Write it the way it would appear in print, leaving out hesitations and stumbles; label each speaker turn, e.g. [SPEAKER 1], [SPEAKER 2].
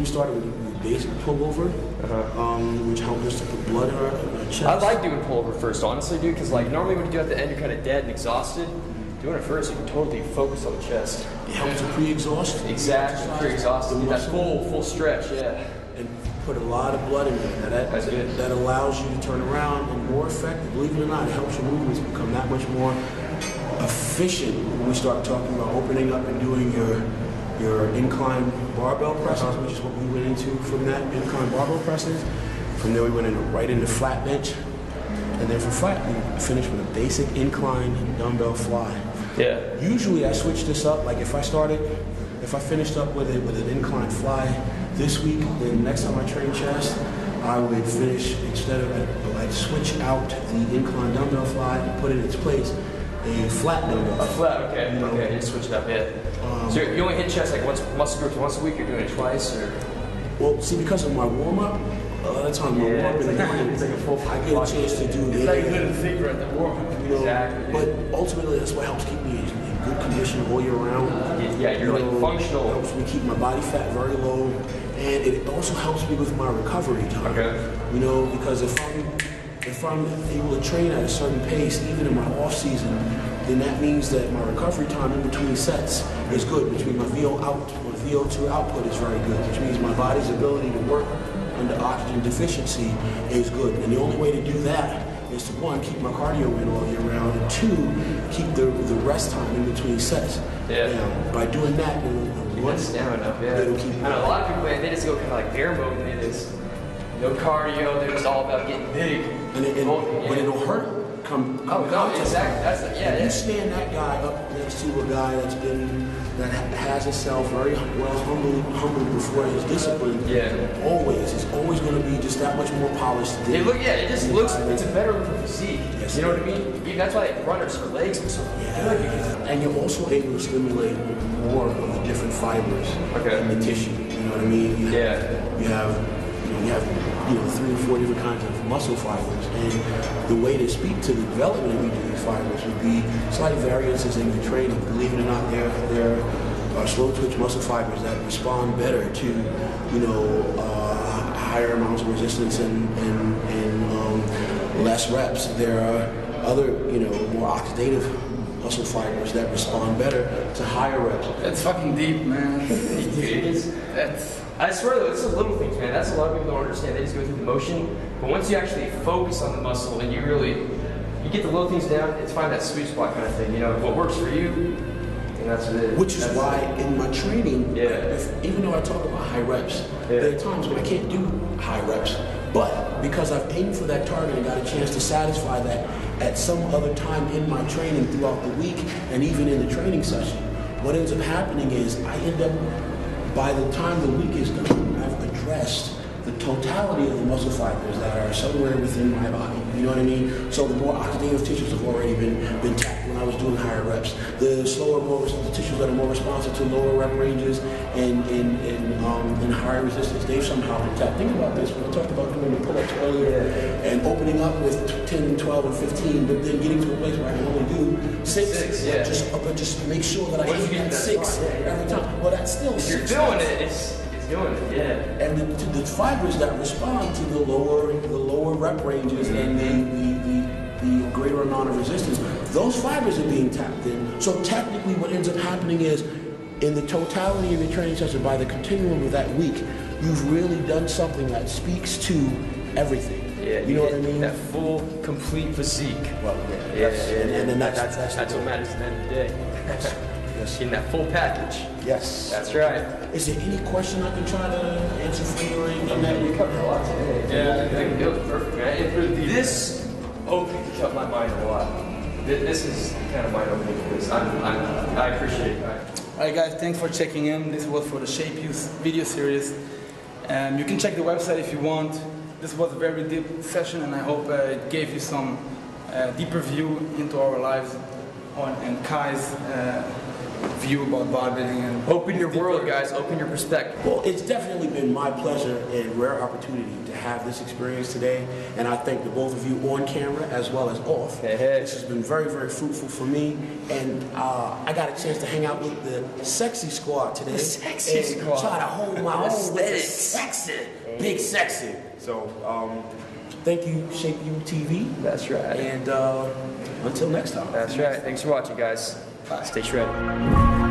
[SPEAKER 1] started with basic pullover, which helped us to put blood in our chest.
[SPEAKER 2] I like doing pullover first, honestly, dude, because like normally when you do it at the end, you're kind of dead and exhausted. Doing it first, you can totally focus on the chest.
[SPEAKER 1] It helps to pre-exhaust.
[SPEAKER 2] Exactly, pre-exhaust. That full stretch, yeah.
[SPEAKER 1] And put a lot of blood in there.
[SPEAKER 2] That's good.
[SPEAKER 1] That allows you to turn around and more effective. Believe it or not, it helps your movements become that much more efficient when we start talking about opening up and doing your incline barbell presses, which is what we went into from that incline barbell presses. From there we went right into flat bench. And then for flat, we finished with a basic incline dumbbell fly.
[SPEAKER 2] Yeah.
[SPEAKER 1] Usually I switch this up, like if I finished up with an incline fly this week, then next time I train chest, I would finish, I'd switch out the incline dumbbell fly and put in its place a flat dumbbell.
[SPEAKER 2] A flat, okay, okay, you switch it up, yeah. So you only hit chest like muscle groups once a week, you're doing it twice, or?
[SPEAKER 1] Well, see, because of my warm-up, that's on my warm-up in the morning, I get a chance to do
[SPEAKER 3] it's like a little figure at the warm-up.
[SPEAKER 2] Exactly.
[SPEAKER 1] But ultimately, that's what helps keep me in good condition all year round.
[SPEAKER 2] Yeah, you're like functional.
[SPEAKER 1] It helps me keep my body fat very low, and it also helps me with my recovery time.
[SPEAKER 2] Okay.
[SPEAKER 1] You know, because if I'm able to train at a certain pace, even in my off season, then that means that my recovery time in between sets is good. Between my VO2 output is very good, which means my body's ability to work under oxygen deficiency is good. And the only way to do that is to, one, keep my cardio in all year round, and two, keep the rest time in between sets.
[SPEAKER 2] Yeah.
[SPEAKER 1] Now, by doing that,
[SPEAKER 2] that's down enough, yeah.
[SPEAKER 1] It'll keep
[SPEAKER 2] I know a lot of people, man, they just go kind of like bear mode, and they just no cardio. They're just all about getting big.
[SPEAKER 1] And it'll hurt.
[SPEAKER 2] Oh no, exactly. That's
[SPEAKER 1] yeah. You stand that guy up next to a guy that has himself very well humbled before his discipline.
[SPEAKER 2] Yeah.
[SPEAKER 1] Always, it's always going to be just that much more polished.
[SPEAKER 2] It just looks. It's a better looking physique. Yes, you know what I mean? Even that's why like runners for legs and so good.
[SPEAKER 1] And you're also able to stimulate more of the different fibers in the tissue. You know what I mean? You have 3 or 4 different kinds of muscle fibers, and the way to speak to the development of each of these fibers would be slight variances in your training. Believe it or not, there are slow twitch muscle fibers that respond better to higher amounts of resistance and less reps. There are other more oxidative muscle fibers that respond better to higher reps.
[SPEAKER 3] That's fucking deep, man.
[SPEAKER 2] I swear though, it's the little things, man. That's a lot of people don't understand. They just go through the motion. But once you actually focus on the muscle and you get the little things down, it's find that sweet spot kind of thing. You know, what works for you, and that's what it is.
[SPEAKER 1] Which is why in my training, even though I talk about high reps, there are times when I can't do high reps. But because I've aimed for that target and got a chance to satisfy that at some other time in my training throughout the week and even in the training session, what ends up happening is I end up, by the time the week is done, I've addressed the totality of the muscle fibers that are somewhere within my body. You know what I mean? So the more oxidative tissues have already been tapped when I was doing higher reps. The tissues that are more responsive to lower rep ranges and higher resistance, they've somehow been tapped. Think about this, when I talked about doing the pull-ups earlier and opening up with 10, 12, and 15, but then getting to a place where I can only do 6. Just make sure that I hit that 6 every time. Well, that's still 6.
[SPEAKER 2] You're doing it. It's doing it, yeah.
[SPEAKER 1] And the fibers that respond to the lower rep ranges and the greater amount of resistance, those fibers are being tapped in. So technically what ends up happening is, in the totality of your training session, by the continuum of that week, you've really done something that speaks to everything.
[SPEAKER 2] Yeah,
[SPEAKER 1] you know what I mean?
[SPEAKER 2] That full, complete physique.
[SPEAKER 1] Well,
[SPEAKER 2] and that's what matters at the end of the day.
[SPEAKER 1] Yes.
[SPEAKER 2] In that full package.
[SPEAKER 1] Yes.
[SPEAKER 2] That's right.
[SPEAKER 1] Is there any question I can try to answer for you or anything that we covered a lot today?
[SPEAKER 2] Yeah, I think it was perfect, man. This opened up my mind a lot. This is kind of mind-opening for this. I appreciate it.
[SPEAKER 3] Alright guys, thanks for checking in. This was for the Shape Youth video series. You can check the website if you want. This was a very deep session and I hope it gave you some deeper view into our lives and Kai's view about bodybuilding and
[SPEAKER 2] Open your world, guys. Open your perspective.
[SPEAKER 1] Well, it's definitely been my pleasure and rare opportunity to have this experience today, and I thank the both of you on camera as well as off.
[SPEAKER 2] Hey.
[SPEAKER 1] This has been very, very fruitful for me, and I got a chance to hang out with the sexy squad today.
[SPEAKER 2] The sexy squad.
[SPEAKER 1] Try to hold my own with the sexy, big sexy. So, thank you, Shape You TV.
[SPEAKER 2] That's right.
[SPEAKER 1] And until next time.
[SPEAKER 2] That's right. Thanks for watching, guys. Bye. Stay shredded.